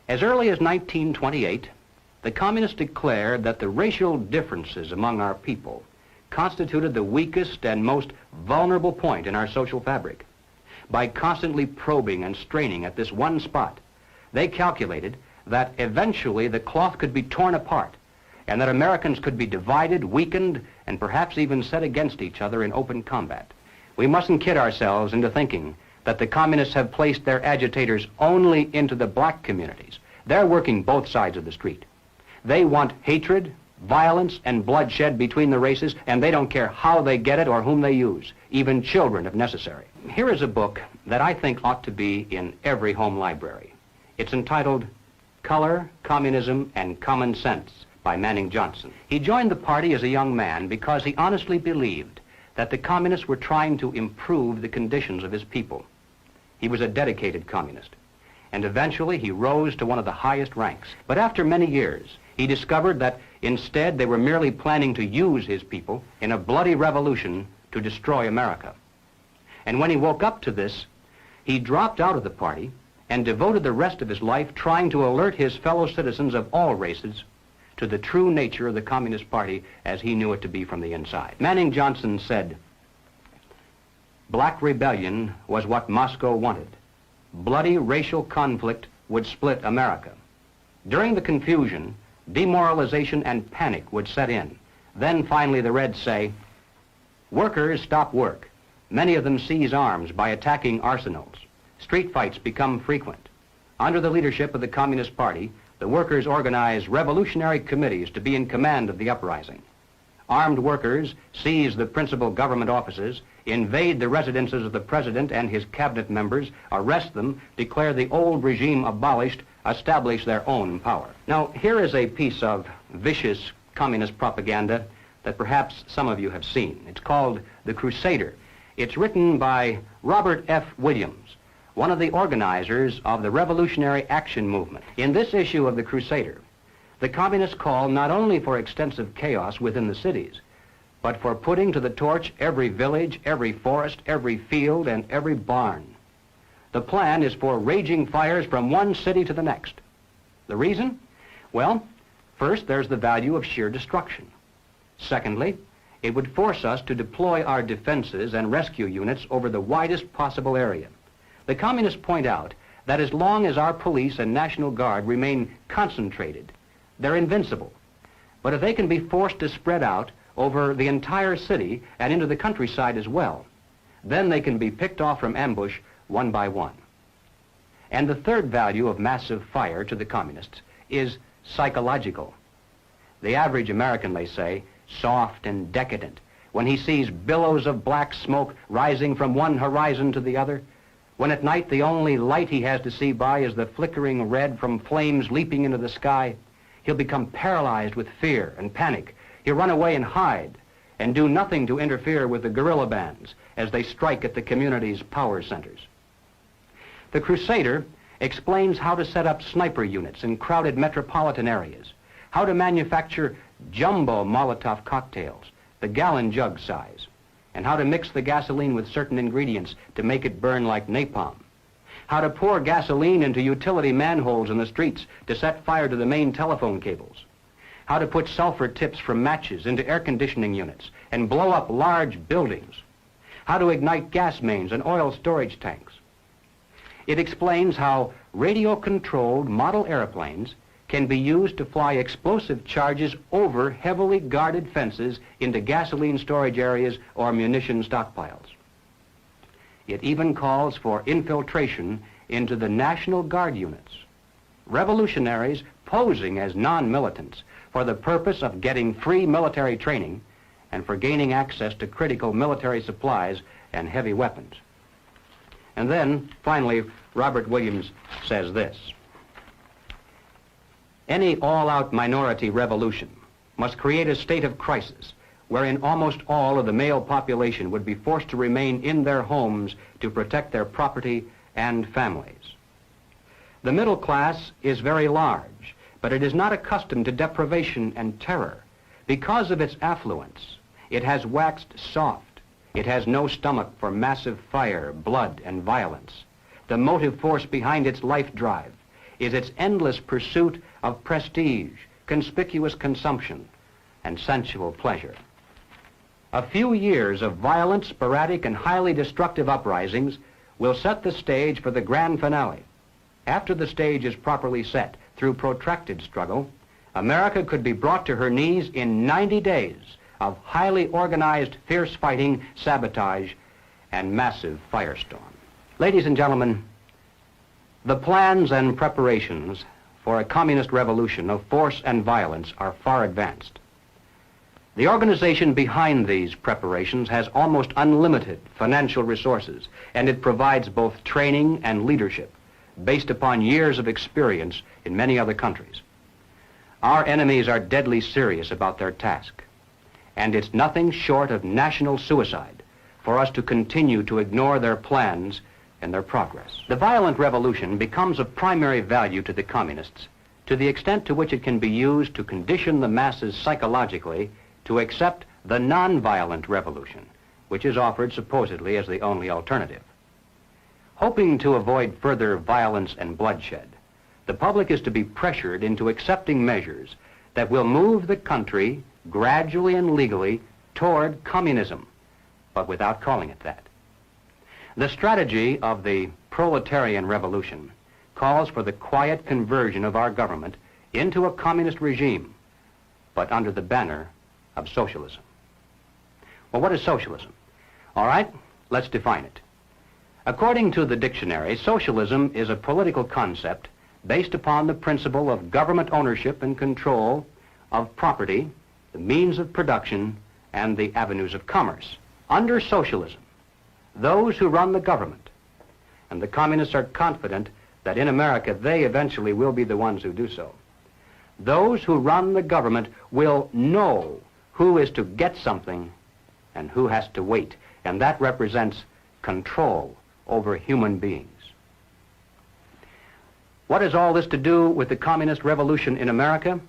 As early as 1928, the communists declared that the racial differences among our people constituted the weakest and most vulnerable point in our social fabric. By constantly probing and straining at this one spot, they calculated that eventually the cloth could be torn apart and that Americans could be divided, weakened, and perhaps even set against each other in open combat. We mustn't kid ourselves into thinking that the communists have placed their agitators only into the black communities. They're working both sides of the street. They want hatred, violence, and bloodshed between the races, and they don't care how they get it or whom they use, even children if necessary. Here is a book that I think ought to be in every home library. It's entitled Color, Communism, and Common Sense by Manning Johnson. He joined the party as a young man because he honestly believed that the communists were trying to improve the conditions of his people. He was a dedicated communist, and eventually he rose to one of the highest ranks. But after many years, he discovered that instead they were merely planning to use his people in a bloody revolution to destroy America. And when he woke up to this, he dropped out of the party and devoted the rest of his life trying to alert his fellow citizens of all races to the true nature of the Communist Party as he knew it to be from the inside. Manning Johnson said, "Black rebellion was what Moscow wanted. Bloody racial conflict would split America. During the confusion, demoralization and panic would set in. Then finally the Reds say, workers stop work. Many of them seize arms by attacking arsenals. Street fights become frequent. Under the leadership of the Communist Party, the workers organize revolutionary committees to be in command of the uprising. Armed workers seize the principal government offices, invade the residences of the president and his cabinet members, arrest them, declare the old regime abolished, establish their own power." Now, here is a piece of vicious communist propaganda that perhaps some of you have seen. It's called The Crusader. It's written by Robert F. Williams, one of the organizers of the Revolutionary Action Movement. In this issue of The Crusader, the communists call not only for extensive chaos within the cities, but for putting to the torch every village, every forest, every field, and every barn. The plan is for raging fires from one city to the next. The reason? Well, first, there's the value of sheer destruction. Secondly, it would force us to deploy our defenses and rescue units over the widest possible area. The communists point out that as long as our police and National Guard remain concentrated, they're invincible. But if they can be forced to spread out over the entire city and into the countryside as well, then they can be picked off from ambush one by one. And the third value of massive fire to the communists is psychological. The average American, they say, soft and decadent, when he sees billows of black smoke rising from one horizon to the other, when at night the only light he has to see by is the flickering red from flames leaping into the sky, he'll become paralyzed with fear and panic. He'll run away and hide and do nothing to interfere with the guerrilla bands as they strike at the community's power centers. The Crusader explains how to set up sniper units in crowded metropolitan areas, how to manufacture jumbo Molotov cocktails, the gallon jug size, and how to mix the gasoline with certain ingredients to make it burn like napalm, how to pour gasoline into utility manholes in the streets to set fire to the main telephone cables, how to put sulfur tips from matches into air conditioning units and blow up large buildings, how to ignite gas mains and oil storage tanks. It explains how radio-controlled model airplanes can be used to fly explosive charges over heavily guarded fences into gasoline storage areas or munition stockpiles. It even calls for infiltration into the National Guard units, revolutionaries posing as non-militants for the purpose of getting free military training and for gaining access to critical military supplies and heavy weapons. And then, finally, Robert Williams says this: any all-out minority revolution must create a state of crisis wherein almost all of the male population would be forced to remain in their homes to protect their property and families. The middle class is very large, but it is not accustomed to deprivation and terror. Because of its affluence, it has waxed soft. It has no stomach for massive fire, blood, and violence. The motive force behind its life drive is its endless pursuit of prestige, conspicuous consumption, and sensual pleasure. A few years of violent, sporadic, and highly destructive uprisings will set the stage for the grand finale. After the stage is properly set through protracted struggle, America could be brought to her knees in 90 days of highly organized, fierce fighting, sabotage, and massive firestorm. Ladies and gentlemen, the plans and preparations for a communist revolution of force and violence are far advanced. The organization behind these preparations has almost unlimited financial resources, and it provides both training and leadership based upon years of experience in many other countries. Our enemies are deadly serious about their task, and it's nothing short of national suicide for us to continue to ignore their plans and their progress. The violent revolution becomes of primary value to the communists to the extent to which it can be used to condition the masses psychologically to accept the nonviolent revolution, which is offered supposedly as the only alternative. Hoping to avoid further violence and bloodshed, the public is to be pressured into accepting measures that will move the country gradually and legally toward communism, but without calling it that. The strategy of the proletarian revolution calls for the quiet conversion of our government into a communist regime, but under the banner of socialism. Well, what is socialism? All right, let's define it. According to the dictionary, socialism is a political concept based upon the principle of government ownership and control of property, the means of production, and the avenues of commerce. Under socialism, those who run the government, and the communists are confident that in America they eventually will be the ones who do so, those who run the government will know who is to get something and who has to wait, and that represents control over human beings. What has all this to do with the communist revolution in America?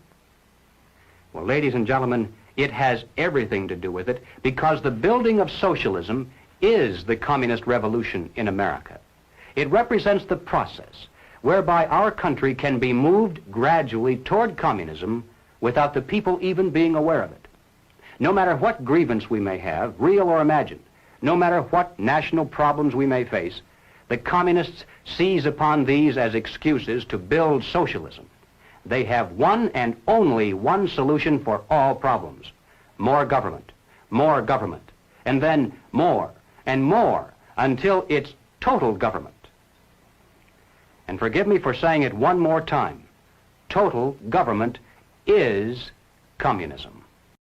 Well, ladies and gentlemen, it has everything to do with it, because the building of socialism is the communist revolution in America. It represents the process whereby our country can be moved gradually toward communism without the people even being aware of it. No matter what grievance we may have, real or imagined, no matter what national problems we may face, the communists seize upon these as excuses to build socialism. They have one and only one solution for all problems: more government, and then more and more until it's total government. And forgive me for saying it one more time, total government is communism.